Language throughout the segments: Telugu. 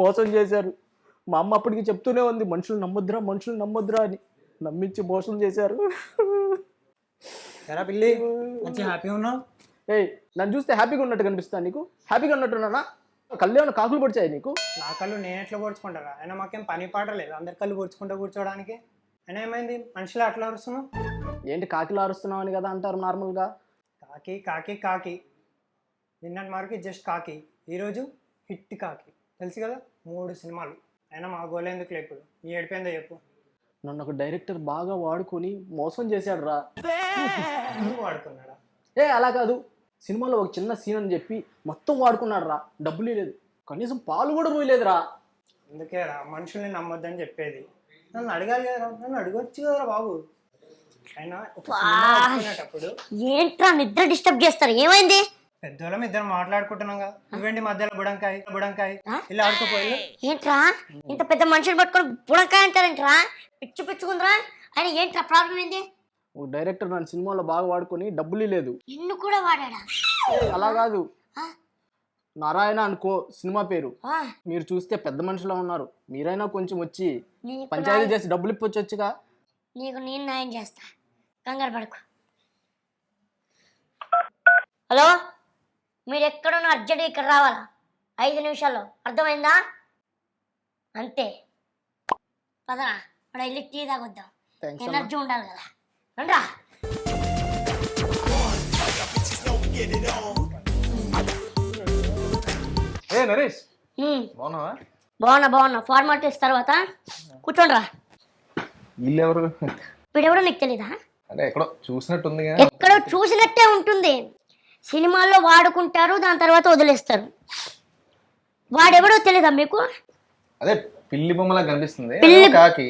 మోసం చేశారు. మా అమ్మ అప్పటికి చెప్తూనే ఉంది, మనుషులు నమ్మొద్దురా అని. నమ్మించి మోసం చేశారు. ఎరా పిల్లి, మంచి హ్యాపీ ఉన్నావు. ఏయ్, నన్ను చూస్తే హ్యాపీగా ఉన్నట్టు కనిపిస్తా నీకు? హ్యాపీగా ఉన్నట్టున్నానా? కళ్ళు ఏమైనా కాకులు పొడిచాయి నీకు? నా కళ్ళు నేను ఎట్లా పొడుచుకుంటారా? అయినా మాకేం పని పాట లేదు, అందరి కళ్ళు పొడుచుకుంటూ కూర్చోడానికి. అయినా ఏమైంది, మనుషులు అట్లా అరుస్తున్నావు? ఏంటి కాకిలా అరుస్తున్నావు అని కదా అంటారు నార్మల్గా. కాకి కాకి కాకి, నిన్నటి వరకు జస్ట్ కాకి, ఈరోజు హిట్ కాకి, తెలుసు కదా, 3 సినిమాలు. అయినా మా గోల్ ఎందుకు ఇప్పుడు నీ ఏడిపోయిందో చెప్పు. నన్ను ఒక డైరెక్టర్ బాగా వాడుకొని మోసం చేశాడు రా. వాడుకున్నాడా? అలా కాదు, సినిమాలో ఒక చిన్న సీన్ అని చెప్పి మొత్తం వాడుకున్నాడు రా. డబ్బులు లేదు, కనీసం పాలు కూడా పోయలేదురా. అందుకే రా మనుషుల్ని నమ్మొద్దని చెప్పేది. నన్ను అడగాలి కదరా, నన్ను అడగొచ్చు కదరా బాబు. అయినా ఒక సినిమా అనుకునేటప్పుడు ఏంట్రా నిద్ర డిస్టర్బ్ చేస్తారు, ఏమైంది? పెద్దోళ్ళం ఇద్దరు మాట్లాడుకుంటున్నాం కదా, నువ్వేంటి మధ్యలో బుడంకాయ ఇలా ఆడుకోపోయి. ఏంట్రా ఇంత పెద్ద మనుషులు పట్టుకొని బుడకాయ అంటారేంట్రా? పిచ్చుకుందిరా. ఆయన ఏంట్రా ప్రాబ్లం ఏంది? ఒక డైరెక్టర్ నన్ను సినిమాలో బాగా వాడుకొని డబ్బులు లేదు. నిన్ను కూడా వాడాడా? అలా కాదు, నారాయణ అనుకో సినిమా పేరు. మీరు చూస్తే పెద్ద మనుషులా ఉన్నారు, మీరైనా కొంచెం వచ్చి పంచాయతీ చేసి డబ్బులు ఇప్పొచ్చుగా. నీకు నేను న్యాయం చేస్తా, కంగారు పడకు. హలో, మీరు ఎక్కడున్నా అర్జెంట్ ఇక్కడ రావాలా, 5 నిమిషాల్లో, అర్థమైందా? అంతే, పదరా మన వెళ్ళి టీ తాగొద్దాం, ఎనర్జీ ఉండాలి కదా. రండ్రా. నరేష్, బాగున్నా. ఫార్మాలిటీస్ తర్వాత కూర్చోండిరా. వీళ్ళు ఎవరు? వీడెవడో నీకు తెలీదా? అంటే ఎక్కడో చూసినట్టుంది. ఎక్కడో చూసినట్టే ఉంటుంది. సినిమాల్లో వాడుకుంటారు, దాని తర్వాత వదిలేస్తారు. వాడెవడో తెలీదా మీకు? అదే పిల్లి బొమ్మలా కనిపిస్తుంది. కాకి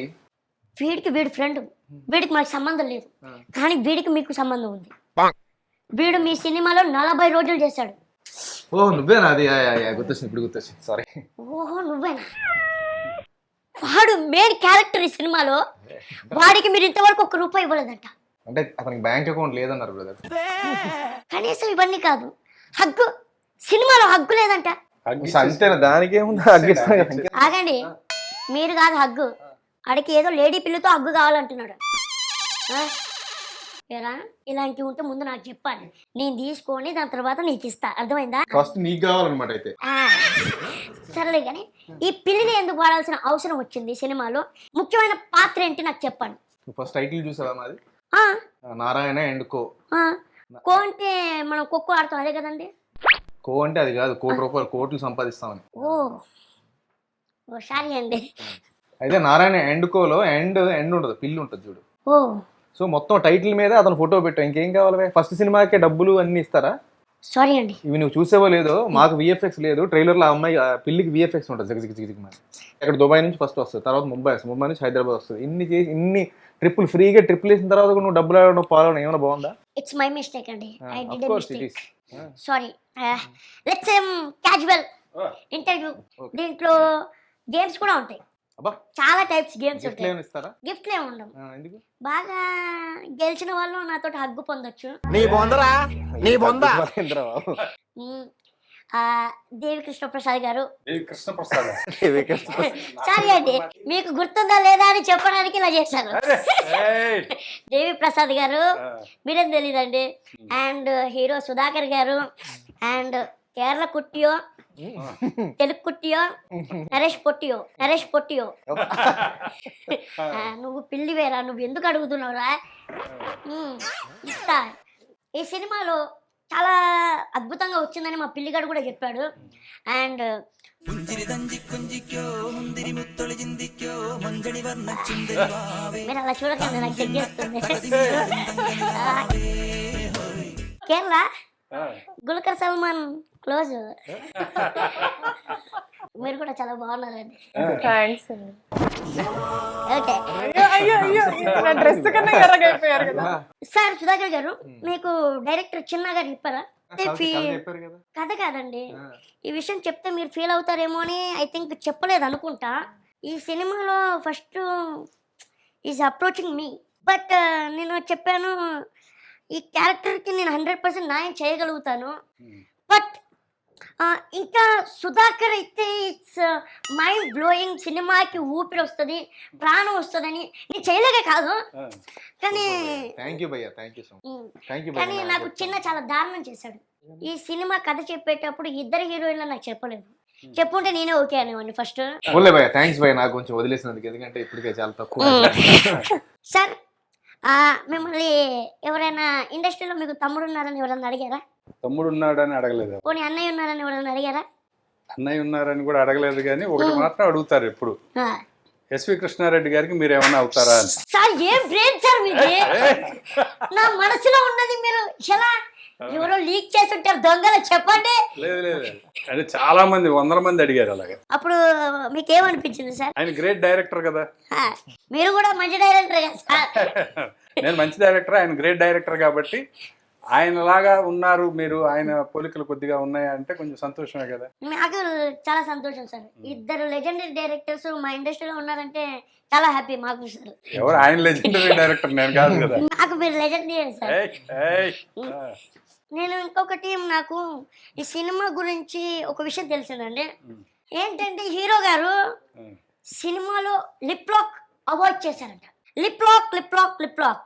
వీడి ఫ్రెండ్. వీడికి మనకు సంబంధం లేదు, కానీ వీడికి మీకు సంబంధం ఉంది. వీడు మీ సినిమాలో 40 రోజులు చేశాడు. ఓ నువ్వేనా? అది గుర్తొచ్చింది, ఇప్పుడు గుర్తొచ్చింది, సారీ. ఓహో నువ్వేనా? వాడు మెయిన్ క్యారెక్టర్ ఈ సినిమాలో. వాడికి మీరు ఇంతవరకు 1 రూపాయి ఇవ్వలేదంట. అంటే అతనికి బ్యాంక్ అకౌంట్ లేదన్నారు బ్రదర్. కనీసం ఇవన్నీ కాదు, హగ్గు, సినిమాలో హగ్గు లేదంట. అంతేనా? దానికేముంది, ఆగండి, మీరు కాదు హగ్గు, ఆడికి ఏదో లేడీ పిల్లతో హగ్గు కావాలంటున్నాడు. ఏరా, ఇలాంటివి ఉంటే ముందు నాకు చెప్పాలి, నేను తీసుకొని దాని తర్వాత నీకు ఇస్తా, అర్థమైందా? ఫస్ట్ నీకు కావాలన్నమాట. అయితే సరేలే, కానీ ఈ పిల్లిని ఎందుకు వాడాల్సిన అవసరం వచ్చింది సినిమాలో? ముఖ్యమైన పాత్ర ఏంటి నాకు చెప్పండి. ఫస్ట్ టైటిల్ చూసావా మాది? ఆ నారాయణ అండ్ కో. కో అంటే మనం ఖోఖో ఆడతాం, అదే కదండి. కో అంటే అది కాదు, కోట్లు సంపాదిస్తామని. ఓ సారీ అండి. అయితే నారాయణ అండ్ కోలో ఎండ్ ఉంటుంది, పిల్లి ఉంటుంది చూడు. ఓ సో మొత్తం టైటిల్ మీద అతను ఫోటో పెట్టావు, ఇంకేం కావాలి? ఫస్ట్ సినిమాకే డబ్బులు అన్ని ఇస్తారా? సారీ అండి. ఇవి నువ్వు చూసేవో లేదో, మాకు విఎఫ్ఎక్స్ లేదు. ట్రైలర్లో ఆ అమ్మాయి పిల్లికి విఎఫ్ఎక్స్ ఉంటుంది, జిగ్ మరి. ఇక్కడ దుబాయ్ నుంచి ఫస్ట్ వస్తుంది, తర్వాత ముంబై నుంచి హైదరాబాద్ వస్తుంది. ఇన్ని ట్రిప్పులు ఫ్రీగా ట్రిప్పులు వేసిన తర్వాత నువ్వు డబ్బులు ఆడడం పాలవడం ఏమైనా బాగుందా? ఇట్స్ మై మిస్టేక్ అండి, I did a mistake, sorry. Let's casual interview. దీంట్లో గేమ్స్ కూడా ఉంటాయి, చాలా టైప్స్ గేమ్స్ ఉంటాయి. గిఫ్ట్లు ఏమి ఉండవు. బాగా గెలిచిన వాళ్ళు నాతో హగ్గు పొందొచ్చు. దేవి కృష్ణ ప్రసాద్ గారు. సారీ అండి, మీకు గుర్తుందా లేదా అని చెప్పడానికి ఇలా చేశాను. దేవి ప్రసాద్ గారు మీరేం తెలీదండి. అండ్ హీరో సుధాకర్ గారు, అండ్ కేరళ కుట్టియో, తెలుగు కుట్టియో, నరేష్ పొట్టియో. నువ్వు పిల్లివేరా, నువ్వు ఎందుకు అడుగుతున్నావురా? ఇస్తా. ఈ సినిమాలో చాలా అద్భుతంగా వచ్చిందని మా పిల్లిగాడు కూడా చెప్పాడు. అండ్ మీరు అలా చూడకండి, నాకు చెక్కేస్తుంది. కేరళ గుల్కర్ సల్మాన్ క్లోజ్. మీరు కూడా చాలా బాగున్నారండి. సార్ సుధాకర్ గారు, మీకు డైరెక్టర్ చిన్న గారు చెప్పారా? కథ కాదండి, ఈ విషయం చెప్తే మీరు ఫీల్ అవుతారేమో అని ఐ థింక్ చెప్పలేదు అనుకుంటా. ఈ సినిమాలో first is approaching me, but నేను చెప్పాను ఈ క్యారెక్టర్కి నేను 100% న్యాయం చేయగలుగుతాను, బట్ ఇంకా సుధాకర్ అయితే ఇట్స్ మైండ్ బ్లోయింగ్, సినిమాకి ఊపిరి వస్తుంది, ప్రాణం వస్తుందని నేను చేయలేక కాదు, కానీ థ్యాంక్ యూ భయ్యా, thank you so much, thank you కానీ నాకు చాలా దారుణం చేశాడు. ఈ సినిమా కథ చెప్పేటప్పుడు ఇద్దరు హీరోయిన్లు నాకు చెప్పలేదు, చెప్పుంటే నేనే ఓకే అనేవాడిని ఫస్ట్. ఓన్లే భయ్యా, థ్యాంక్స్ భయ్యా నాకు కొంచెం వదిలేసినందుకు, ఎందుకంటే ఇప్పటికే చాలా తక్కువ. సార్ మిమ్మల్ని ఎవరైనా ఇండస్ట్రీలో మీకు తమ్ముడు ఉన్నారని ఎవరైనా అడిగారా? తమ్ముడు ఉన్నాడని అడగలేదు, పోనీ అన్నయ్య ఉన్నారని ఎవరైనా అడిగారా? అన్నయ్య ఉన్నారని కూడా అడగలేదు, కానీ ఒకటి మాత్రం అడుగుతారు ఎప్పుడు, ఆ. ఎస్వి కృష్ణారెడ్డి గారికి మీరు ఏమన్నా అవుతారా అని. సార్ ఏం బ్రెయిన్ సార్ మీది, నా మనసులో ఉన్నది మీరు ఎలా ఎవరో లీక్ చేసి ఉంటారు దొంగలు, చెప్పండి. లేదు లేదు, అంటే చాలా మంది 100 మంది అడిగారు అలాగే. అప్పుడు మీకేమనిపించింది సార్? ఆయన గ్రేట్ డైరెక్టర్ కదా. మీరు కూడా మంచి డైరెక్టర్ కదా సార్? నేను మంచి డైరెక్టర్, ఆయన గ్రేట్ డైరెక్టర్ కాబట్టి ఆయనలాగా ఉన్నారు మీరు, ఆయన పోలికలు కొద్దిగా ఉన్నాయా అంటే కొంచెం సంతోషమే కదా. నాకు చాలా సంతోషం సార్, ఇద్దరు లెజెండరీ డైరెక్టర్స్ మా ఇండస్ట్రీలో ఉన్నారంటే చాలా హ్యాపీ మాకు సార్. ఎవరు ఆయన లెజెండరీ డైరెక్టర్, నేను కాదు కదా. నాకు మీరు లెజెండరీ సార్. నేను ఇంకొకటి, నాకు ఈ సినిమా గురించి ఒక విషయం తెలిసిందండి, ఏంటంటే హీరో గారు సినిమాలో లిప్ లాక్ అవాయిడ్ చేశారంట. Lip lock lip lock lip lock,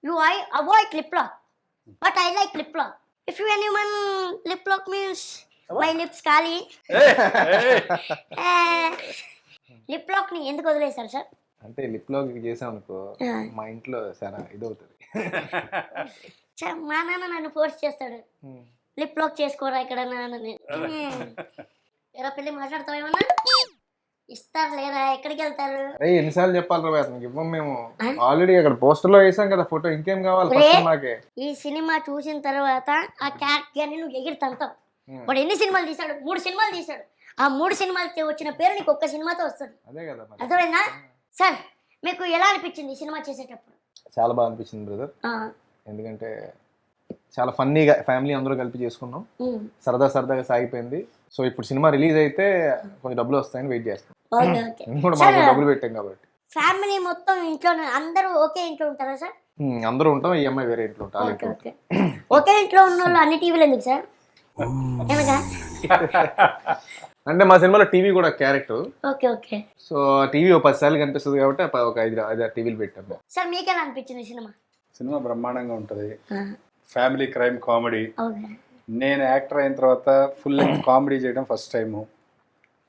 you I avoid lip lock, but I like lip lock. If you anyone lip lock means my lips ఖాళీ. లిప్ లాక్ ని ఎందుకు వదిలేశారు సార్? అంటే లిప్ లాక్ చేసాం అనుకో మా ఇంట్లో చాలా ఇదవుతుంది. మా నాన్న నన్ను ఫోర్స్ చేస్తాడు, లిప్ లాక్ చేసుకోరా ఇక్కడ నాన్నని. ఎలా పెళ్ళి మాట్లాడతావు ఏమన్నా? ఇస్తారు లేదా? ఎక్కడికి వెళ్తారు? ఎన్నిసార్లు చెప్పాలి రా అతనికి, ఇవ్వం మేము ఆల్రెడీ అక్కడ పోస్టర్ లో వేసాం కదా ఫోటో, ఇంకేం కావాలి ఫస్ట్ నాకే. ఈ సినిమా చూసిన తర్వాత ఆ క్యారెక్టర్ నువ్వు ఎగిరి తంతావు. వాడు ఎన్ని సినిమాలు తీశాడు? 3 సినిమాలు తీశాడు. ఆ 3 సినిమాలకి వచ్చిన పేరు నీకు ఒక్క సినిమాతో వస్తుంది. అదే కదా మరి. అర్థమైందా సార్? మీకు ఎలా అనిపించింది ఈ సినిమా చేసేటప్పుడు? చాలా బాగా అనిపించింది బ్రదర్, ఎందుకంటే చాలా ఫన్నీగా ఫ్యామిలీ అందరూ కలిపి చేసుకున్నాం, సరదాగా సాగిపోయింది. సో ఇప్పుడు సినిమా రిలీజ్ అయితే కొంచెం డబ్బులు వస్తాయని వెయిట్ చేస్తాం, కూడా మాకు డబ్బులు పెట్టాం కాబట్టి. ఫ్యామిలీ మొత్తం ఇంట్లోనే అందరూ ఒకే ఇంట్లో ఉంటారా సార్? అందరూ ఉంటాం, ఈ అమ్మాయి వేరే ఇంట్లో ఉంటాం. ఒకే ఇంట్లో ఉన్న వాళ్ళు అన్ని టీవీలు ఎందుకు సార్? అంటే మా సినిమాలో టీవీ కూడా character. Okay okay. So TV 10 సార్లు కనిపిస్తుంది కాబట్టి ఒక 5 టీవీలు పెట్టాము. సార్ మీకెలా అనిపించింది సినిమా? సినిమా బ్రహ్మాండంగా ఉంటుంది, ఫ్యామిలీ క్రైమ్ కామెడీ. నేను యాక్టర్ అయిన తర్వాత ఫుల్ లెంగ్త్ కామెడీ చేయడం ఫస్ట్ టైము.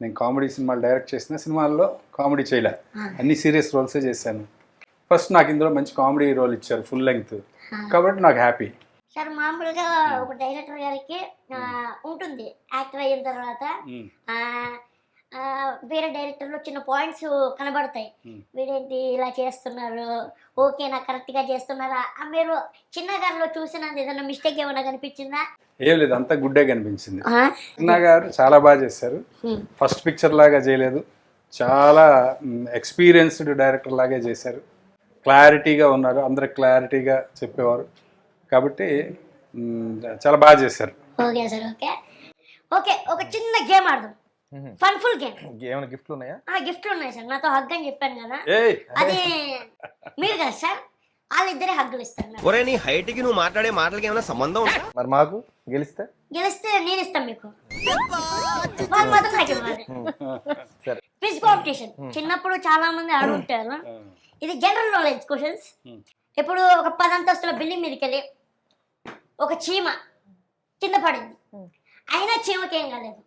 నేను కామెడీ సినిమాలు డైరెక్ట్ చేసిన సినిమాల్లో కామెడీ చేయలే, అన్ని సీరియస్ రోల్సే చేశాను. ఫస్ట్ నాకు ఇందులో మంచి కామెడీ రోల్ ఇచ్చారు ఫుల్ లెంగ్త్, కాబట్టి నాకు హ్యాపీ. సార్ మామూలుగా ఒక డైరెక్టర్ గారికి ఉంటుంది, యాక్టర్ అయిన తర్వాత వేరే డైరెక్టర్లో చిన్న పాయింట్స్ కనబడతాయి, వీడేంటి ఇలా చేస్తున్నారు, ఓకే నాకు కరెక్ట్గా చేస్తున్నారా? మీరు చిన్న గారిలో చూసిన ఏదైనా మిస్టేక్ ఏమైనా కనిపించిందా? ఏం లేదు, అంతా గుడ్డే కనిపించింది. చిన్న గారు చాలా బాగా చేశారు, ఫస్ట్ పిక్చర్ లాగా చేయలేదు, చాలా ఎక్స్పీరియన్స్డ్ డైరెక్టర్ లాగే చేశారు, క్లారిటీగా ఉన్నారు, అందరు క్లారిటీగా చెప్పేవారు, కాబట్టి చాలా బాగా చేశారు. Okay sir, okay okay. ఒక చిన్న గేమ్ ఆడదాం, ఫన్ఫుల్ గేమ్. ఏమైనా గిఫ్ట్లు ఉన్నాయా? గిఫ్ట్లు ఉన్నాయి సార్, నాతో హగ్ అని చెప్పాను కదా, అది మీరు కదా సార్, వాళ్ళిద్దరే హగ్గులు ఇస్తారు. ఒరే నీ హైట్ కి నువ్వు మాట్లాడే మాటలకి ఏమైనా సంబంధం ఉందా? మరి మాకు గెలిస్తే నేను ఇస్తాను మీకు, వాళ్ళు మాత్రం నాకు ఇవ్వాలి. క్విజ్ కాంపిటీషన్ చిన్నప్పుడు చాలా మంది అడుగుంటారు, ఇది జనరల్ నాలెడ్జ్ క్వశ్చన్స్. ఇప్పుడు ఒక 10 అంతస్తుల బిల్డింగ్ మీదకి వెళ్ళి ఒక చీమ కింద పడింది, అయినా చీమకి ఏం కాలేదు,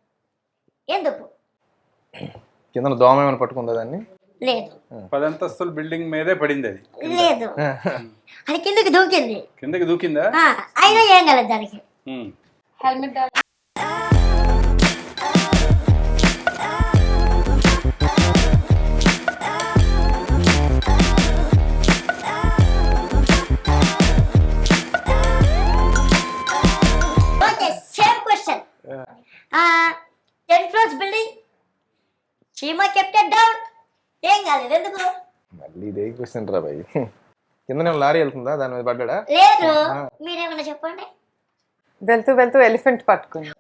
ఎందుకు? కింద దోమ ఏమైనా పట్టుకుందా దాన్ని? లేదు. 10 అంతస్తుల బిల్డింగ్ మీదే పడింది అది? లేదు, అది కిందకి దూకింది. కిందకి దూకిందా? అయినా ఏం కాలేదు దానికి. Helmet same question. 10 floors building, చీమ కెప్టెన్ డౌన్, ఏం కాలేదు, ఎందుకు? మళ్ళీ ఇదే క్వశ్చన్ రా భయ్. కింద లారీ వెళ్తుందా, దాని మీద పడ్డా? లేదు, మీరేమన్నా చెప్పండి. వెళ్తూ ఎలిఫెంట్ పట్టుకుంది.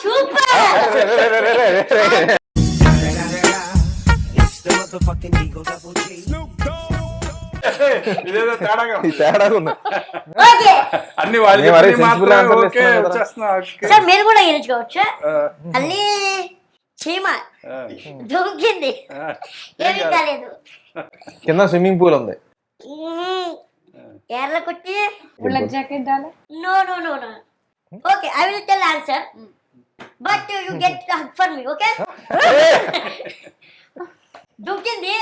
సూపర్. ఇదేదో తేడాగా ఉంది. తేడాగా ఉంది. ఓకే అన్ని వాళ్ళు మేము అరే చెప్పినవి sensible మాత్రమే answerలు ఓకే ఇస్తున్నాం కదా. వచ్చేస్తున్నా ఓకే. సార్ మీరు కూడా గెలుచుకోవచ్చు. ఆ, అల్లి చీమ ఆ, దూకింది, ఆ. ఏమీ కాలేదు. కింద స్విమ్మింగ్ పూల్ ఉంది. ఎర్ర కుట్టి बुलेट जैकेट डाले no no no no. Okay I will tell answer but you get hug for me. Okay దూకింది.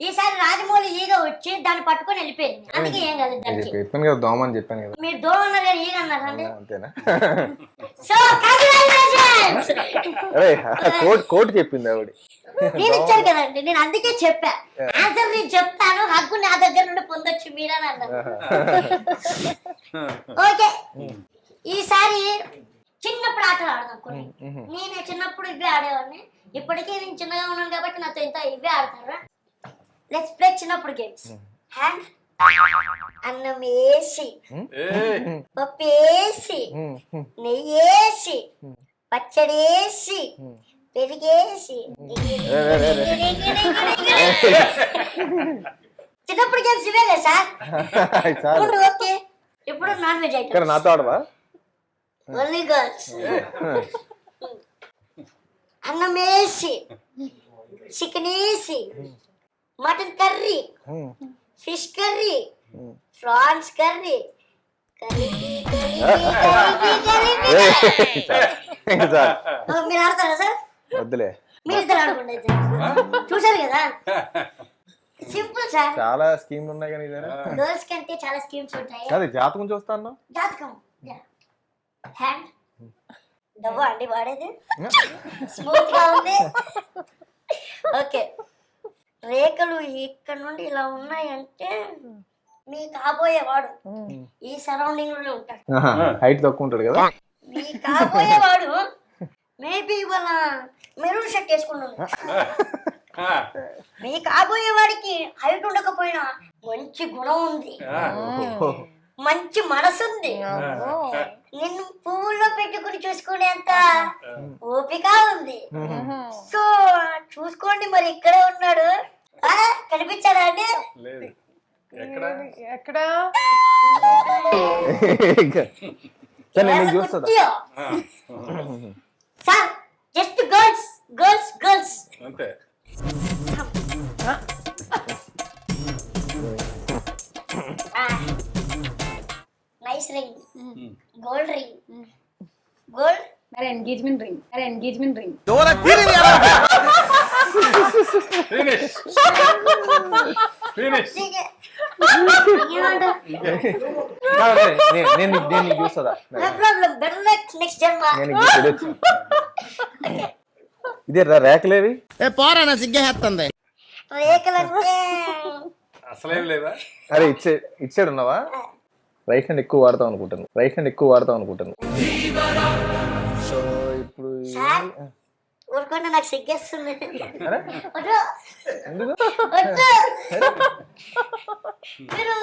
ఈసారి రాజమౌళి ఈగ వచ్చి దాన్ని పట్టుకొని వెళ్ళిపోయింది. అందుకే ఏం కాలేదు దానికి. చెప్పాను కదా దోమ అని చెప్పాను కదా. మీరు దూరం ఉన్నారు కానీ ఈగ అన్నారండి. అంతేనా? So congratulations. అరే కోట్ చెప్పింది ఆవిడ. నేను ఇచ్చాను కదండి, నేను అందుకే చెప్పా. ఆన్సర్ నేను చెప్తాను, హక్కు నా దగ్గర నుండి పొందొచ్చు మీరని అన్నారు. ఓకే ఈసారి చిన్నప్పుడు ఆటలు ఆడదాం కొన్ని. నేను చిన్నప్పుడు ఇవే ఆడేవాడిని. ఇప్పటికీ నేను చిన్నగా ఉన్నాను కాబట్టి నాతో ఇంత ఇవే ఆడతారా. లెట్స్ ప్లే చిన్నప్పుడు గేమ్స్. హ్యాండ్ అన్నం వేసి, పప్పు వేసి, నెయ్యి వేసి, పచ్చడి వేసి, పెరిగేసి. చిన్నప్పుడు గేమ్స్ ఇవే కదా సార్. చాలు. ఓకే ఇప్పుడు నాన్ వెజ్ ఇక్కడ ఐటమ్. నాతో ఆడవా? Only girls. అన్నం వేసి, చికెన్ వేసి, mutton curry, fish curry, prawns curry, ఇంకా చాలు. మీరు ఆడతారా సార్? వద్దులే. మీరు ఇద్దరు ఆడుకోండి అయితే. చూసారు కదా సింపుల్ సార్. చాలా స్కీమ్లు ఉన్నాయి కానీ ఇదేనా? గర్ల్స్ కంటే చాలా స్కీమ్స్ ఉంటాయి. అదే జాతకం చూస్తాను. జాతకం హ్యాండ్ డబ్బా అండి వాడేది స్మూత్ గా ఉంది. ఓకే రేఖలు ఇక్కడ నుండి ఇలా ఉన్నాయంటే మీ కాబోయేవాడు ఈ సరౌండింగ్ లోనే ఉంటాడు. హైట్ తక్కువ ఉంటాడు కదా. మీ కాబోయేవాడు మేబీ ఇవాళ మెరూన్ షర్ట్ వేసుకున్నాడు. మీ కాబోయేవాడికి హైట్ ఉండకపోయినా మంచి గుణం ఉంది, మంచి మనసుంది, నిన్ను పువ్వుల్లో పెట్టుకుని చూసుకునేంత ఓపిక ఉంది. సో చూసుకోండి మరి ఇక్కడే ఉన్నాడు. కనిపించాడా అండి? లేదు ఎక్కడ ఎక్కడ సరే నేను చూస్తా. Sir just girls girls girls. అంతే. Nice ring, gold ring, gold. मेरा एंगेजमेंट रिंग ఫినిష్ ఫినిష్. నేను నీకు చూస్తుందా? No problem, better luck next జన్మ. నేను ఇదే రేఖలేవి. రేఖలంటే అసలేం లేదా? అరే ఇచ్చాడు ఉన్నావా? రైట్ హ్యాండ్ ఎక్కువ వాడతాం అనుకుంటాను. సో ఇప్పుడు సార్ ఊరుకోండి, నాకు సిగ్గేస్తుంది. అరే వద్దు, ఎందుకు? వద్దు. మీరు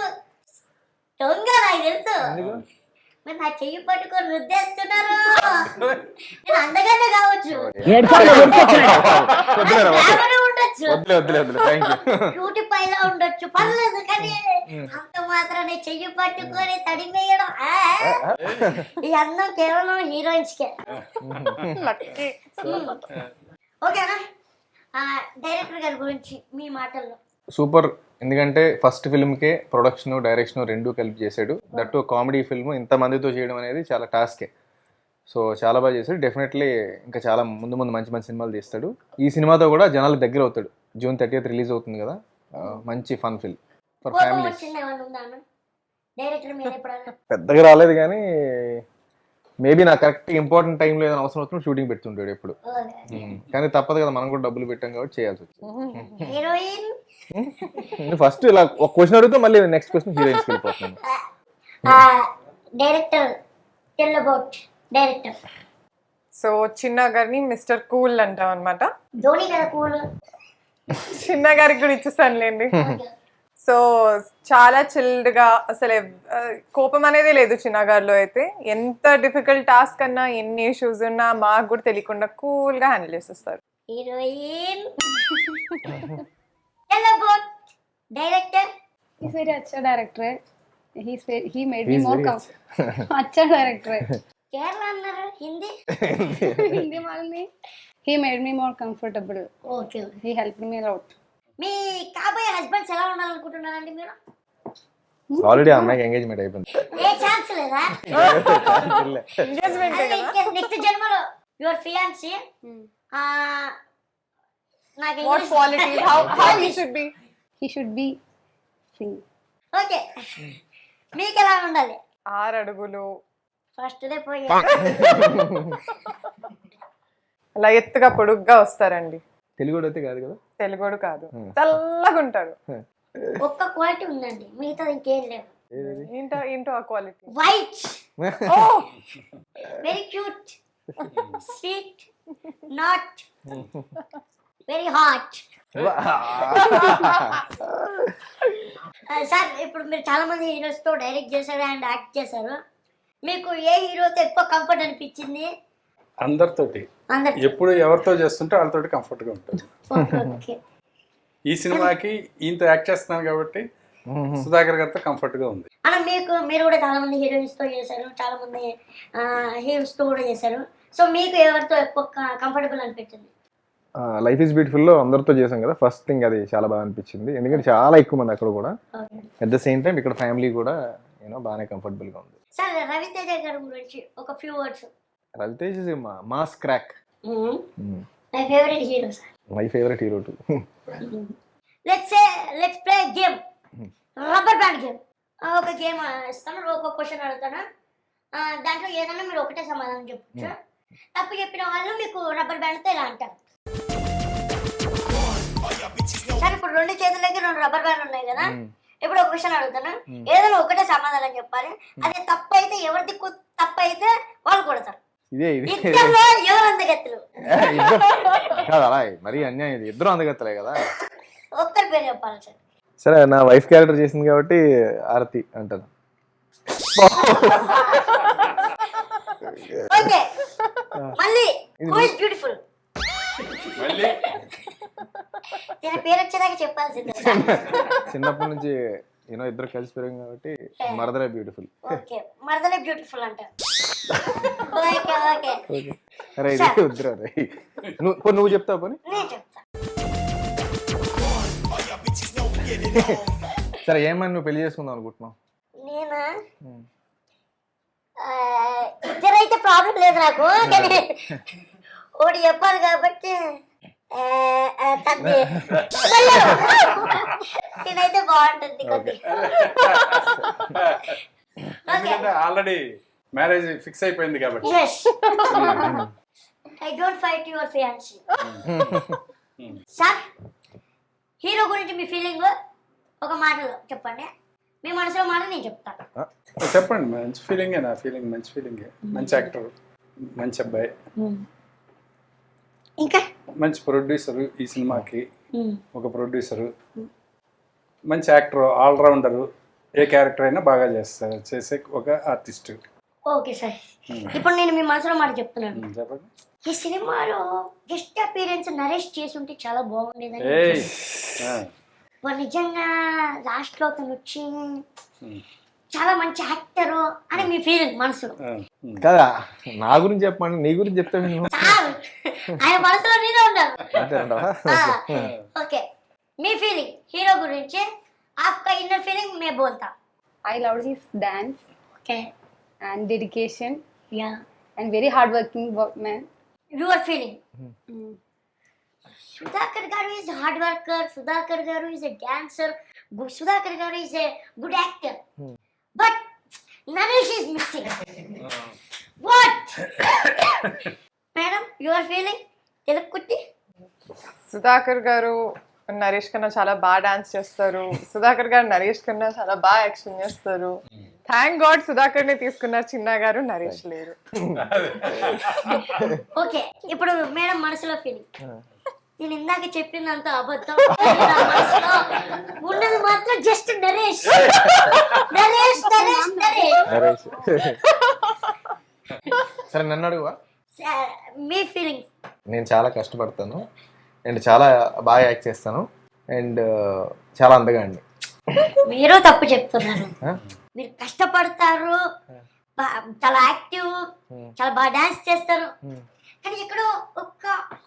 దొంగ నాకు తెలుసు. మీరు నా చెయ్యి పట్టుకొని రుద్దేస్తున్నారు. నేను అందగానే కావచ్చు, గ్లామర్ ఉండొచ్చు, వద్దులే థ్యాంక్ యూ. బ్యూటీ పైలా ఉండొచ్చు, పర్లేదు. కానీ అంత మాత్రాన్ని చెయ్యి పట్టుకొని తడిమేయడం ఈ అందం కేవలం హీరోయిన్స్ కే. ఓకేనా? డైరెక్టర్ గారి గురించి మీ మాటల్లో. సూపర్. ఎందుకంటే ఫస్ట్ ఫిల్మ్కే ప్రొడక్షన్ డైరెక్షన్ రెండు కలిపి చేశాడు. దట్టు కామెడీ ఫిల్మ్ ఇంతమందితో చేయడం అనేది చాలా టాస్కే. సో చాలా బాగా చేశాడు. డెఫినెట్లీ ఇంకా చాలా ముందు మంచి సినిమాలు తీస్తాడు. ఈ సినిమాతో కూడా జనాలకు దగ్గర అవుతాడు. June 30th రిలీజ్ అవుతుంది కదా. మంచి fun film for family. Director మీద ఎప్పుడైనా పెద్దగా రాలేదు కానీ మేబీ నాకు కరెక్ట్ ఇంపార్టెంట్ టైంలో ఏదైనా అవసరం వచ్చినప్పుడు షూటింగ్ పెడుతుంటాడు ఎప్పుడు. కానీ తప్పదు కదా, మనం కూడా డబ్బులు పెట్టాం కాబట్టి చేయాల్సి వచ్చింది. హీరోయిన్ ఫస్ట్ ఇలా ఒక క్వశ్చన్ అడుగుతా మళ్ళీ నెక్స్ట్ క్వశ్చన్ హీరోయిన్స్ వెళ్ళిపోతున్నాను. Director tell about director. So చిన్న గారిని మిస్టర్ కూల్ అంటాం అనమాట. ధోని కదా కూల్. చిన్న గారికి కూడా ఇచ్చేస్తానులేండి. సో చాలా చిల్డ్గా, అసలు కోపం అనేది లేదు చిన్న గారిలో అయితే. ఎంత డిఫికల్ట్ టాస్క్ అన్నా, ఎన్ని ఇష్యూస్ ఉన్నా మాకు కూడా తెలియకుండా కూల్గా హ్యాండిల్ చేసేస్తారు. Heroine tell about director. He's very अच्छा director है. He made me more अच्छा director है. కేరళ అన్నారు, హిందీ हिंदी मालूम नहीं. He made me more comfortable. Okay. He helped me a lot. మీ కాబోయే హస్బెండ్స్ ఎలా ఉండాలనుకుంటున్నారండి మీరు? ఆల్రెడీ అమ్మాయికి ఎంగేజ్మెంట్ అయిపోయింది. ఏ ఛాన్స్ లేదా? నెక్స్ట్ జన్మలో యువర్ ఫియాన్సీ నాకు What quality? How he should be? He should be sing. Okay. మీకు ఎలా ఉండాలి? 6 అడుగులు ఫస్ట్ డే పోయి అలా ఎత్తుగా పొడుగ్గా వస్తారండి. తెలుగు అయితే కాదు కదా. తెలుగోడు కాదు, తెల్లగా ఉంటాడు. ఒక్క క్వాలిటీ ఉందండి, మిగతాది ఇంకేం లేవు. ఏంటో ఆ quality. White, very cute, sweet, not very hot. Sir ఇప్పుడు మీరు చాలా మంది హీరోస్ తో డైరెక్ట్ చేశారు అండ్ యాక్ట్ చేశారు. మీకు ఏ హీరోతో ఎక్కువ కంఫర్ట్ అనిపించింది? అందరితోటి అందరు. ఎప్పుడు ఎవరితో చేస్తుంటే వాళ్ళతోటి కంఫర్ట్గా ఉంటుంది. ఓకే. ఈ సినిమాకి ఈయనతో యాక్ట్ చేస్తున్నాను కాబట్టి సుధాకర్ గారితో కంఫర్ట్గా ఉంది. అలా మీరు కూడా చాలా మంది హీరోయిన్స్ తో చేశారు, చాలా మంది హీరోస్ తో కూడా చేశారు. సో మీకు ఎవరితో ఎక్కువ కంఫర్టబుల్ అనిపించింది? లైఫ్ ఈజ్ బ్యూటిఫుల్ లో అందరితో చేసాం కదా, ఫస్ట్ థింగ్ అది చాలా బాగా అనిపించింది. ఎందుకంటే చాలా ఎక్కువ మంది అక్కడ కూడా, అట్ ద సేమ్ టైం ఇక్కడ ఫ్యామిలీ కూడా బాగానే కంఫర్టబుల్ గా ఉంది. సార్ రవితేజ గారి గురించి ఒక few words. Ravitej mass crack, my favourite hero sir. My favourite hero to. Let's play game, rubber band game. ఒక గేమ్ ఇస్తాను, ఒక క్వశ్చన్ అడుగుతాను, దాంట్లో ఏదైనా మీరు ఒకటే సమాధానం చెప్పచ్చు. తప్పు చెప్పిన వాళ్ళు మీకు రబ్బర్ బ్యాండ్ తో ఇలా అంటారు. సార్ ఇప్పుడు 2 చేతులకి 2 రబ్బర్ బ్యాండ్ ఉన్నాయి కదా, ఇప్పుడు ఒక క్వశ్చన్ అడుగుతాను, ఏదైనా ఒకటే సమాధానం చెప్పాలి. అదే తప్పు అయితే ఎవరి దిక్కు తప్పు అయితే వాళ్ళు కొడతారు. ఇద్దరు ఎవరు అందగత్తలు? కాదు అలా మరీ అన్యాయం, ఇది ఇద్దరు అందగత్తలే కదా. ఒక్కరి పేరు చెప్పాలి సార్. సరే, నా వైఫ్ క్యారెక్టర్ చేసింది కాబట్టి ఆరతి అంటాను. ఓకే, మళ్ళీ హూ ఇస్ బ్యూటిఫుల్? దీని పేరు వచ్చేదాకా చెప్పాల్సిందే. చిన్నప్పటి నుంచి ఇద్దరు కలిసి పెరిగాం కాబట్టి మరదలే బ్యూటిఫుల్. ఓకే, మరదలే బ్యూటిఫుల్ అంటారు. Okay okay. అరే ఇది వద్దురా, నువ్వు చెప్తావు పని. నేను చెప్తా. సరే, ఏమని నువ్వు పెళ్లి చేసుకుందాం అనుకుంటున్నావు? నేనా? ఇద్దరైతే ప్రాబ్లం లేదు నాకు, కానీ ఒకటి చెప్పాలి కాబట్టి నేనైతే బాగుంటుంది కొద్దిగా. ఎందుకంటే ఆల్రెడీ మ్యారేజ్ ఫిక్స్ అయిపోయింది కాబట్టి. I don't fight your fiancée. Sir, hero గురించి మీ ఫీలింగ్ ఒక మాటలో చెప్పండి. మీ మనసులో మాట నేను చెప్తాను. చెప్పండి. మంచి ఫీలింగే, నా ఫీలింగ్ మంచి ఫీలింగే. మంచి యాక్టర్, మంచి అబ్బాయి, ఇంకా మంచి ప్రొడ్యూసరు. ఈ సినిమాకి ఒక ప్రొడ్యూసరు, మంచి యాక్టర్, ఆల్రౌండరు. ఏ క్యారెక్టర్ అయినా బాగా చేసే ఒక ఆర్టిస్ట్. ఓకే సార్, ఇప్పుడు నేను మీ మనసులో మాట చెప్తున్నాను. చెప్పండి. ఈ సినిమాలో గెస్ట్ అపీరెన్స్ నరేష్ చేసి ఉంటే చాలా బాగుండేదని. నిజంగా లాస్ట్ లో అతను వచ్చి చాలా మంచి యాక్టర్ అని మీ ఫీలింగ్ మనసులో కదా. నా గురించి చెప్పండి, నీ గురించి చెప్తాను. ఆయన మనసులో నేనే ఉన్నాను. ఓకే, మీ ఫీలింగ్ హీరో గురించి, आपका इनर फीलिंग मैं बोलता. I loved his dance. Okay. And dedication. Yeah. And very hardworking man. Your feeling. Sudhakar garu is a hard worker. Sudhakar garu is a dancer. Sudhakar garu is a good actor. But Naresh is missing. What? Madam, your feeling? Telukutti? Sudhakar గారు నరేష్ కన్నా చాలా బాగా డాన్స్ చేస్తారు. సుధాకర్ గారు నరేష్ కన్నా చాలా బాగా యాక్షన్ చేస్తారు. థ్యాంక్ గాడ్ సుధాకర్ ని తీసుకున్నారు చిన్న గారు, నరేష్ లేరు. ఓకే, ఇప్పుడు మేడం మనసులో ఫీలింగ్. నేను ఇందాక చెప్పిందంత అబద్ధం, ఉన్నది మాత్రం జస్ట్ నరేష్. నరేష్ నరేష్ నరేష్. సరే, నన్ను అడుగువా. మీ ఫీలింగ్? నేను చాలా కష్టపడతాను అండ్ చాలా బాగా యాక్ట్ చేస్తాను అండ్ చాలా అందగా అండి. మీరు తప్పు చెప్తున్నారు. మీరు కష్టపడతారు, చాలా యాక్టివ్, చాలా బాగా డాన్స్ చేస్తారు, కానీ ఎక్కడో ఒక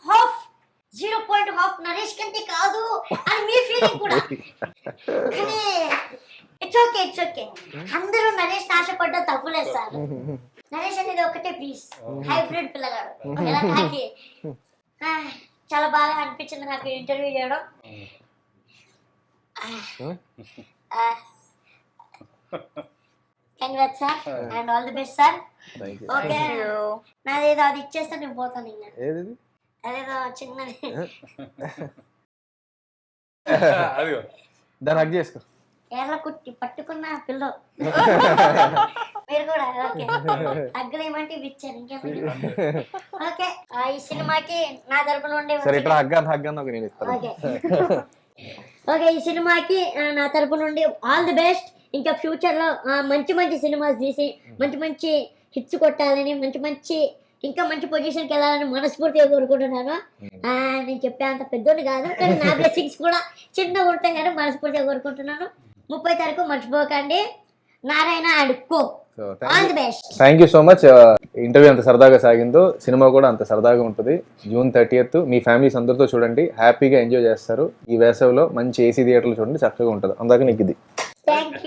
హాఫ్ 0.5 నరేష్ కంటే కాదు అని మీ ఫీలింగ్ కూడా. కానీ ఇట్స్ ఓకే. అందరూ నరేష్ ఆశపడ్డా తప్పులేదు సార్. నరేష్ అనేది ఒకటే పీస్, హైబ్రిడ్ పిల్లగాడు. ఎలా కాకి చాలా బాగా అనిపించింది నాకు ఇంటర్వ్యూ చేయడం. Congrats sir and all the best sir. Okay, నాదేదో అది ఇచ్చేస్తే నేను పోతాను. ఇంకా అదేదో చిన్నది దాన్ని హగ్ చేసుకో. ఎర్ర కుట్టి పట్టుకున్న పిల్ల మీరు కూడా. ఓకే, అగ్గలేమంటే ఇచ్చారు ఇంకేమంటే. ఓకే, ఈ సినిమాకి నా తరపు నుండి సరే ఇట్లా హగ్ నేను ఇస్తాను. ఓకే, ఈ సినిమాకి నా తరపు నుండి ఆల్ ది బెస్ట్. ఇంకా ఫ్యూచర్ లో మంచి మంచి సినిమాస్ తీసి మంచి హిట్స్ కొట్టాలని, ఇంకా మంచి పొజిషన్కి వెళ్ళాలని మనస్ఫూర్తిగా కోరుకుంటున్నాను. నేను చెప్పే అంత పెద్దోని కాదు, కానీ నా బ్లెస్సింగ్స్ కూడా చిన్నగా ఉంటాయని మనస్ఫూర్తిగా కోరుకుంటున్నాను. 30 తారీఖు మర్చిపోకండి. Narayana and co. All the best. Thank you so much. Interview అంత సరదాగా సాగిందో సినిమా కూడా అంత సరదాగా ఉంటుంది. June 30th మీ ఫ్యామిలీస్ అందరితో చూడండి, హ్యాపీగా ఎంజాయ్ చేస్తారు. ఈ వేసవిలో మంచి ఏసీ థియేటర్లు చూడండి, చక్కగా ఉంటుంది. అందుకే నీకు ఇది. Thank you.